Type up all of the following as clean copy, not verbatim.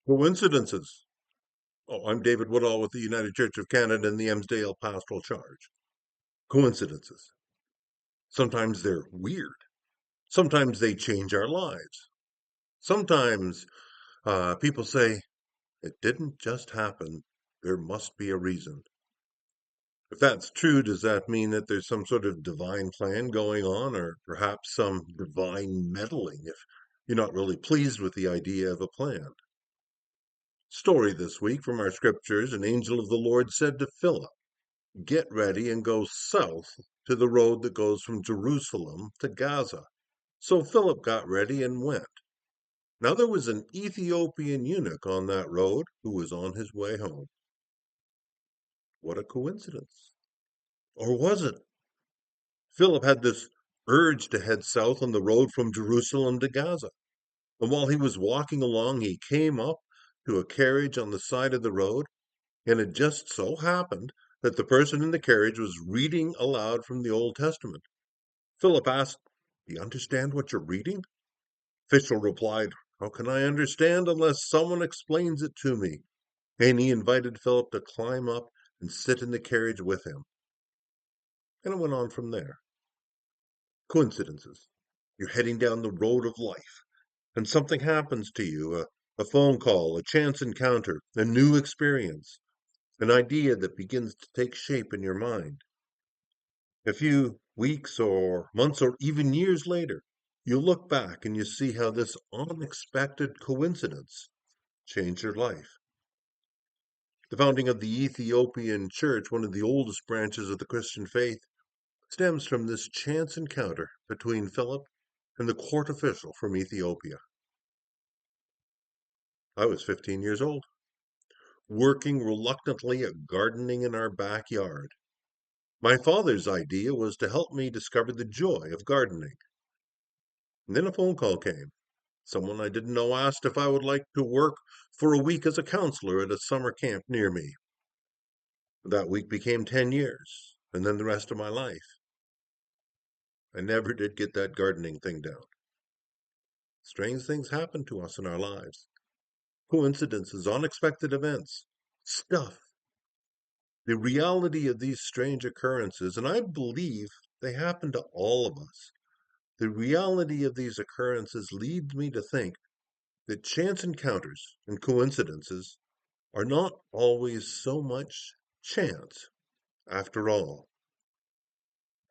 Coincidences. Oh, I'm David Woodall with the United Church of Canada and the Emsdale Pastoral Charge. Coincidences. Sometimes they're weird. Sometimes they change our lives. Sometimes people say, it didn't just happen. There must be a reason. If that's true, does that mean that there's some sort of divine plan going on, or perhaps some divine meddling if you're not really pleased with the idea of a plan? Story this week from our scriptures: an angel of the Lord said to Philip, "Get ready and go south to the road that goes from Jerusalem to Gaza." So Philip got ready and went. Now there was an Ethiopian eunuch on that road who was on his way home. What a coincidence. Or was it? Philip had this urge to head south on the road from Jerusalem to Gaza. And while he was walking along, he came up to a carriage on the side of the road, and it just so happened that the person in the carriage was reading aloud from the Old Testament. Philip asked, "Do you understand what you're reading?" Official replied, "How can I understand unless someone explains it to me?" And he invited Philip to climb up and sit in the carriage with him. And it went on from there. Coincidences. You're heading down the road of life, and something happens to you, a phone call, a chance encounter, a new experience, an idea that begins to take shape in your mind. A few weeks or months or even years later, you look back and you see how this unexpected coincidence changed your life. The founding of the Ethiopian Church, one of the oldest branches of the Christian faith, stems from this chance encounter between Philip and the court official from Ethiopia. I was 15 years old, working reluctantly at gardening in our backyard. My father's idea was to help me discover the joy of gardening. And then a phone call came. Someone I didn't know asked if I would like to work for a week as a counselor at a summer camp near me. That week became 10 years, and then the rest of my life. I never did get that gardening thing down. Strange things happen to us in our lives. Coincidences, unexpected events, stuff. The reality of these strange occurrences, and I believe they happen to all of us. The reality of these occurrences leads me to think that chance encounters and coincidences are not always so much chance after all.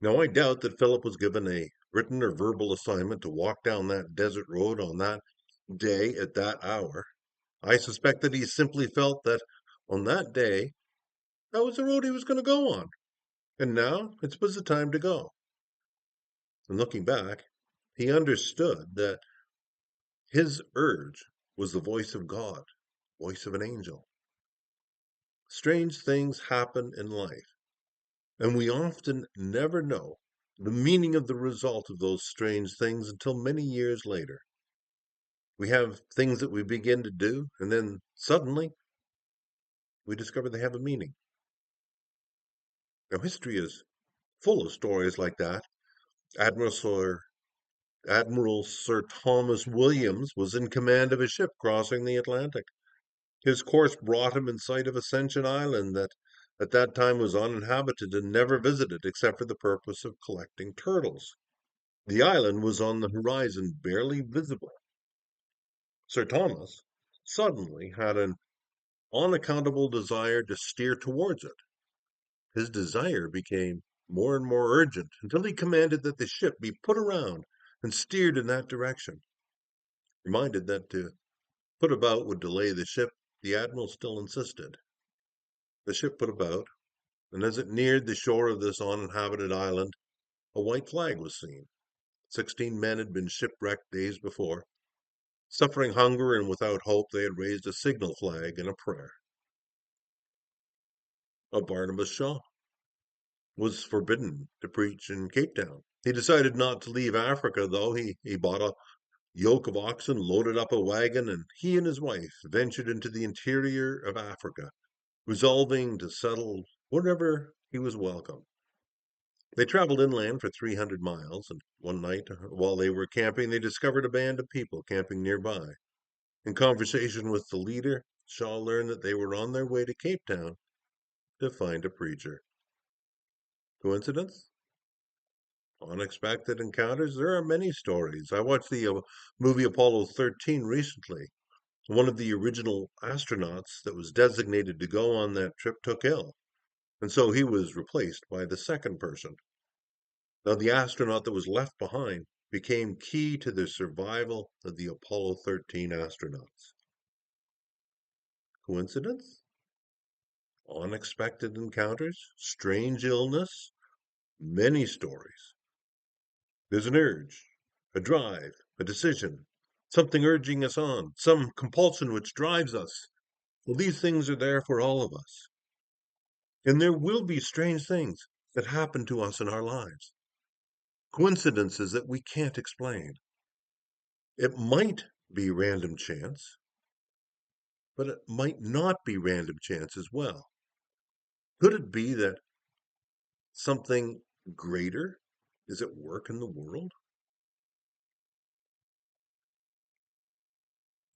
Now, I doubt that Philip was given a written or verbal assignment to walk down that desert road on that day at that hour. I suspect that he simply felt that on that day, that was the road he was going to go on. And now it was the time to go. And looking back, he understood that his urge was the voice of God, voice of an angel. Strange things happen in life, and we often never know the meaning of the result of those strange things until many years later. We have things that we begin to do, and then suddenly we discover they have a meaning. Now, history is full of stories like that. Admiral Sir, Admiral Sir Thomas Williams was in command of a ship crossing the Atlantic. His course brought him in sight of Ascension Island that at that time was uninhabited and never visited except for the purpose of collecting turtles. The island was on the horizon, barely visible. Sir Thomas suddenly had an unaccountable desire to steer towards it. His desire became more and more urgent until he commanded that the ship be put around and steered in that direction. Reminded that to put about would delay the ship, the admiral still insisted. The ship put about, and as it neared the shore of this uninhabited island, a white flag was seen. 16 men had been shipwrecked days before. Suffering hunger and without hope, they had raised a signal flag and a prayer. Barnabas Shaw was forbidden to preach in Cape Town. He decided not to leave Africa, though. He bought a yoke of oxen, loaded up a wagon, and he and his wife ventured into the interior of Africa, resolving to settle wherever he was welcome. They traveled inland for 300 miles, and one night, while they were camping, they discovered a band of people camping nearby. In conversation with the leader, Shaw learned that they were on their way to Cape Town to find a preacher. Coincidence? Unexpected encounters? There are many stories. I watched the movie Apollo 13 recently. One of the original astronauts that was designated to go on that trip took ill, and so he was replaced by the second person. Now, the astronaut that was left behind became key to the survival of the Apollo 13 astronauts. Coincidence? Unexpected encounters? Strange illness? Many stories. There's an urge, a drive, a decision, something urging us on, some compulsion which drives us. Well, these things are there for all of us. And there will be strange things that happen to us in our lives, coincidences that we can't explain. It might be random chance, but it might not be random chance as well. Could it be that something greater is at work in the world?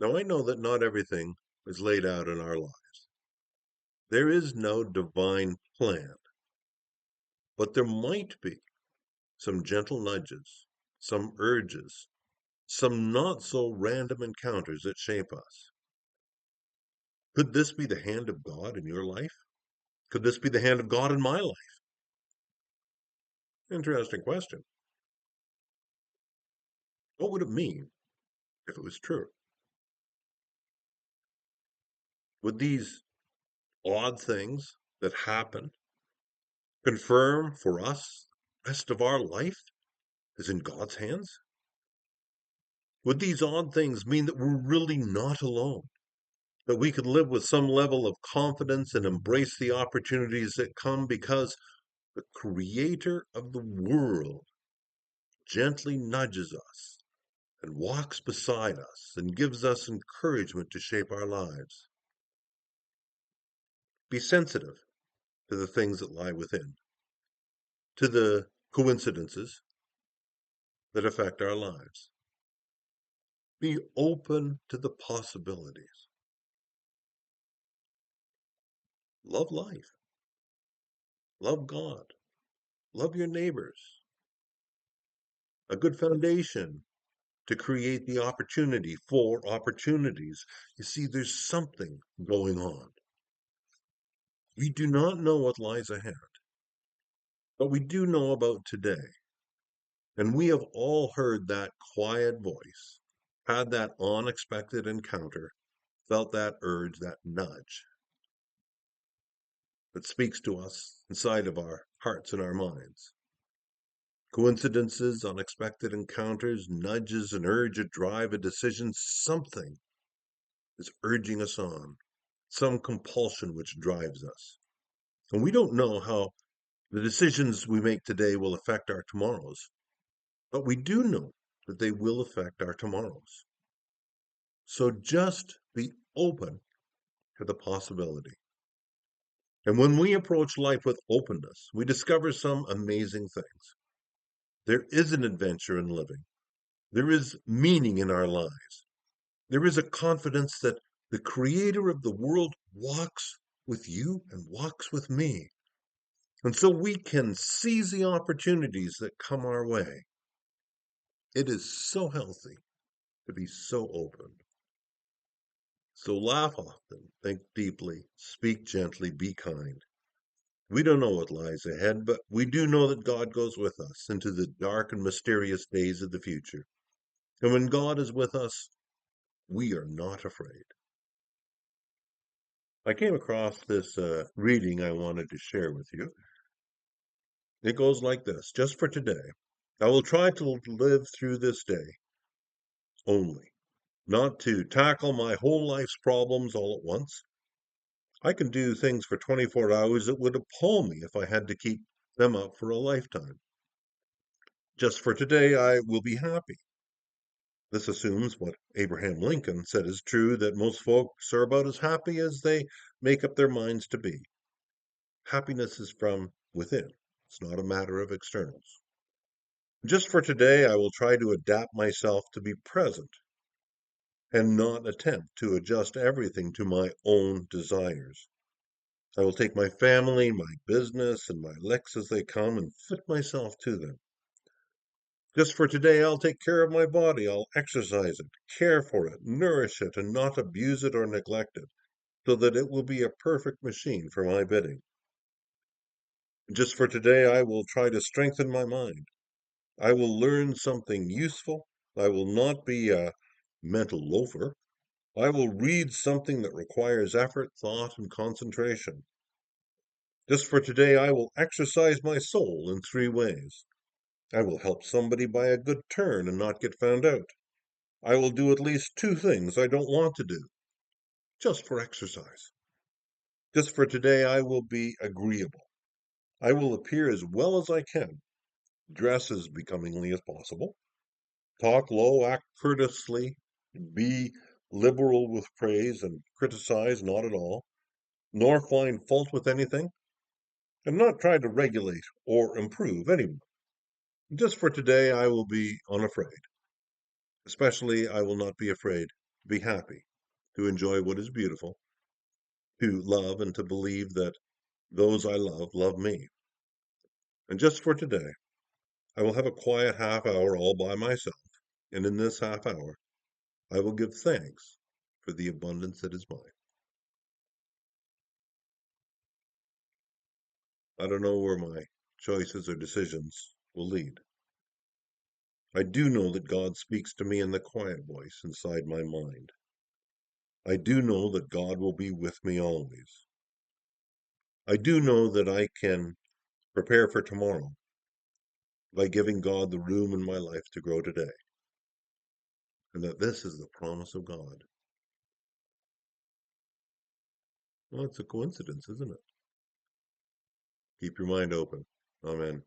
Now, I know that not everything is laid out in our lives. There is no divine plan, but there might be some gentle nudges, some urges, some not so random encounters that shape us. Could this be the hand of God in your life? Could this be the hand of God in my life? Interesting question. What would it mean if it was true? Would these odd things that happen confirm for us the rest of our life is in God's hands? Would these odd things mean that we're really not alone? That we could live with some level of confidence and embrace the opportunities that come because the creator of the world gently nudges us and walks beside us and gives us encouragement to shape our lives. Be sensitive to the things that lie within, to the coincidences that affect our lives. Be open to the possibilities. Love life. Love God. Love your neighbors. A good foundation to create the opportunity for opportunities. You see, there's something going on. We do not know what lies ahead, but we do know about today. And we have all heard that quiet voice, had that unexpected encounter, felt that urge, that nudge that speaks to us inside of our hearts and our minds. Coincidences, unexpected encounters, nudges, an urge, a drive, a decision, something is urging us on, some compulsion which drives us. And we don't know how the decisions we make today will affect our tomorrows, but we do know that they will affect our tomorrows. So just be open to the possibility. And when we approach life with openness, we discover some amazing things. There is an adventure in living. There is meaning in our lives. There is a confidence that the creator of the world walks with you and walks with me. And so we can seize the opportunities that come our way. It is so healthy to be so open. So laugh often, think deeply, speak gently, be kind. We don't know what lies ahead, but we do know that God goes with us into the dark and mysterious days of the future. And when God is with us, we are not afraid. I came across this reading I wanted to share with you. It goes like this: just for today, I will try to live through this day only, not to tackle my whole life's problems all at once. I can do things for 24 hours that would appall me if I had to keep them up for a lifetime. Just for today, I will be happy. This assumes what Abraham Lincoln said is true, that most folks are about as happy as they make up their minds to be. Happiness is from within. It's not a matter of externals. Just for today, I will try to adapt myself to be present. and not attempt to adjust everything to my own desires. I will take my family, my business, and my licks as they come and fit myself to them. Just for today, I'll take care of my body. I'll exercise it, care for it, nourish it, and not abuse it or neglect it, so that it will be a perfect machine for my bidding. Just for today, I will try to strengthen my mind. I will learn something useful. I will not be a mental loafer. I will read something that requires effort, thought, and concentration. Just for today, I will exercise my soul in 3 ways. I will help somebody by a good turn and not get found out. I will do at least 2 things I don't want to do, just for exercise. Just for today, I will be agreeable. I will appear as well as I can, dress as becomingly as possible, talk low, act courteously, be liberal with praise and criticize not at all, nor find fault with anything, and not try to regulate or improve anyone. Just for today, I will be unafraid. Especially, I will not be afraid to be happy, to enjoy what is beautiful, to love and to believe that those I love me. And just for today, I will have a quiet half hour all by myself. And in this half hour, I will give thanks for the abundance that is mine. I don't know where my choices or decisions will lead. I do know that God speaks to me in the quiet voice inside my mind. I do know that God will be with me always. I do know that I can prepare for tomorrow by giving God the room in my life to grow today, and that this is the promise of God. Well, it's a coincidence, isn't it? Keep your mind open. Amen.